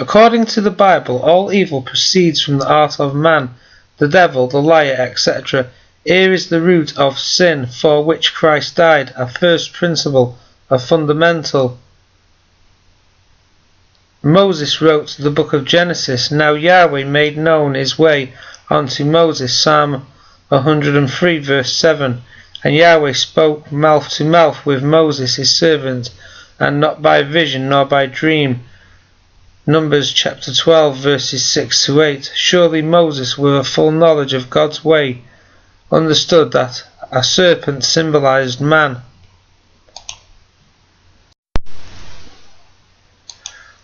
According to the Bible, all evil proceeds from the heart of man, the devil, the liar, etc. Here is the root of sin for which Christ died, a first principle, a fundamental. Moses wrote the book of Genesis. Now Yahweh made known his way unto Moses, Psalm 103 verse 7. And Yahweh spoke mouth to mouth with Moses his servant, and not by vision nor by dream. Numbers chapter 12 verses 6 to 8. Surely Moses, with a full knowledge of God's way, understood that a serpent symbolized man.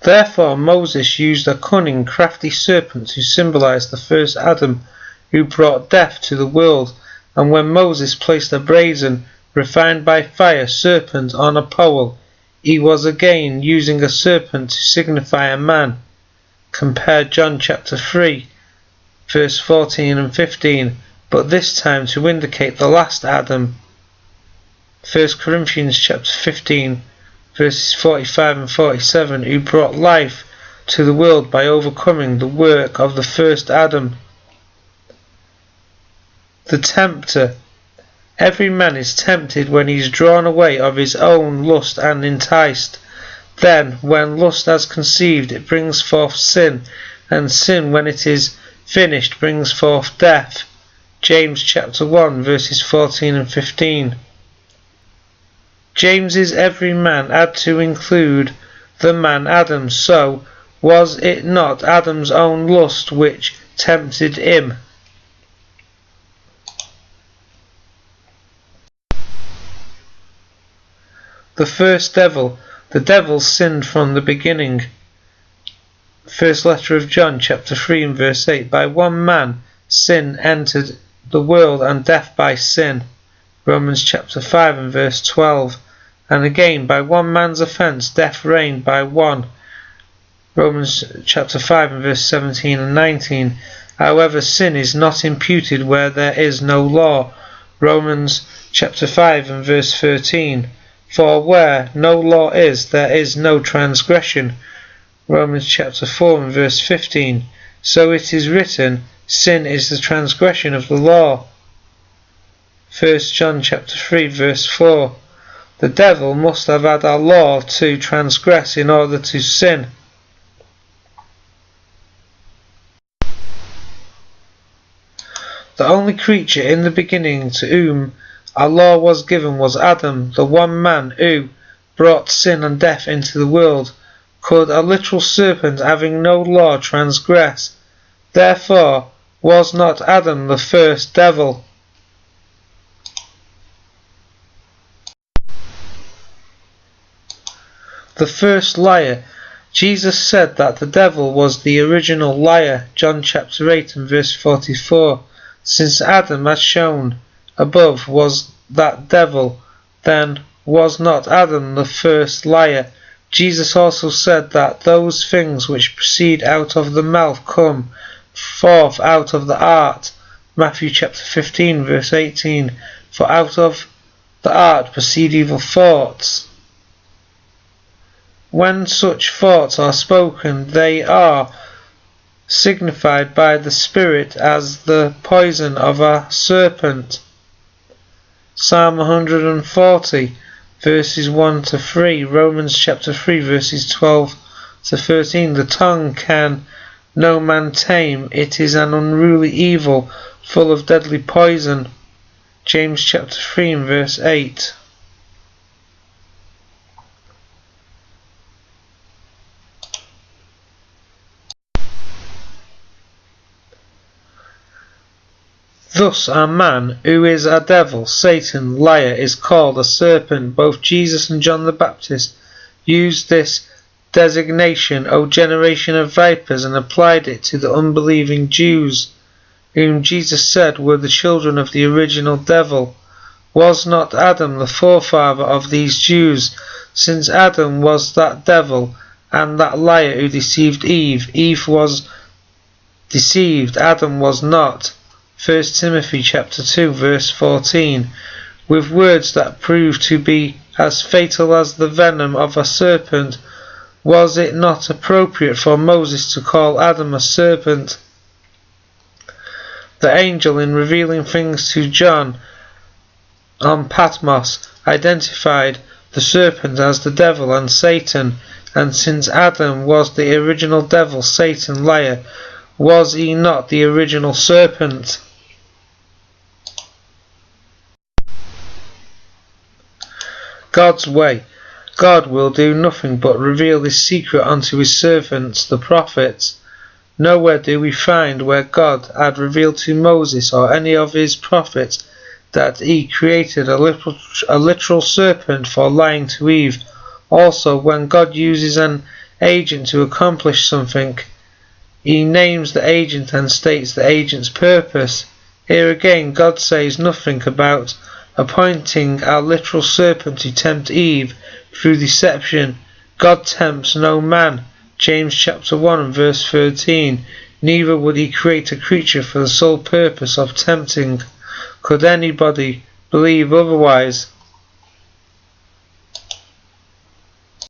Therefore Moses used a cunning, crafty serpent to symbolize the first Adam, who brought death to the world. And when Moses placed a brazen, refined by fire, serpent on a pole, he was again using a serpent to signify a man. Compare John chapter 3 verse 14 and 15, but this time to indicate the last Adam. 1 Corinthians chapter 15 verses 45 and 47, who brought life to the world by overcoming the work of the first Adam. The tempter. Every man is tempted when he is drawn away of his own lust and enticed. Then, when lust has conceived, it brings forth sin, and sin, when it is finished, brings forth death. James chapter 1 verses 14 and 15. James's every man had to include the man Adam, so was it not Adam's own lust which tempted him? The first devil. The devil sinned from the beginning. First letter of John chapter 3 and verse 8. By one man sin entered the world, and death by sin. Romans chapter 5 and verse 12. And again, by one man's offence death reigned by one. Romans chapter 5 and verse 17 and 19. However, sin is not imputed where there is no law. Romans chapter 5 and verse 13. For where no law is, there is no transgression. Romans chapter 4 and verse 15. So it is written, sin is the transgression of the law. 1 John chapter 3 verse 4. The devil must have had a law to transgress in order to sin. The only creature in the beginning to whom a law was given was Adam, the one man who brought sin and death into the world. Could a literal serpent having no law transgress? Therefore was not Adam the first devil? The first liar. Jesus said that the devil was the original liar. John chapter 8 and verse 44. Since Adam, as shown above, was that devil, then was not Adam the first liar? Jesus also said that those things which proceed out of the mouth come forth out of the heart. Matthew chapter 15 verse 18. For out of the heart proceed evil thoughts. When such thoughts are spoken, they are signified by the Spirit as the poison of a serpent. Psalm 140 verses 1 to 3, Romans chapter 3 verses 12 to 13. The tongue can no man tame, it is an unruly evil, full of deadly poison. James chapter 3 and verse 8. Thus a man who is a devil, Satan, liar, is called a serpent. Both Jesus and John the Baptist used this designation, O generation of vipers, and applied it to the unbelieving Jews, whom Jesus said were the children of the original devil. Was not Adam the forefather of these Jews? Since Adam was that devil and that liar who deceived Eve, Eve was deceived, Adam was not. 1 Timothy chapter 2 verse 14, with words that prove to be as fatal as the venom of a serpent. Was it not appropriate for Moses to call Adam a serpent? The angel, in revealing things to John on Patmos, identified the serpent as the devil and Satan, and since Adam was the original devil, Satan, liar, was he not the original serpent? God's way. God will do nothing but reveal his secret unto his servants, the prophets. Nowhere do we find where God had revealed to Moses or any of his prophets that he created a literal serpent for lying to Eve. Also, when God uses an agent to accomplish something, he names the agent and states the agent's purpose. Here again, God says nothing about appointing a literal serpent to tempt Eve through deception. God tempts no man. James chapter 1 and verse 13. Neither would he create a creature for the sole purpose of tempting. Could anybody believe otherwise?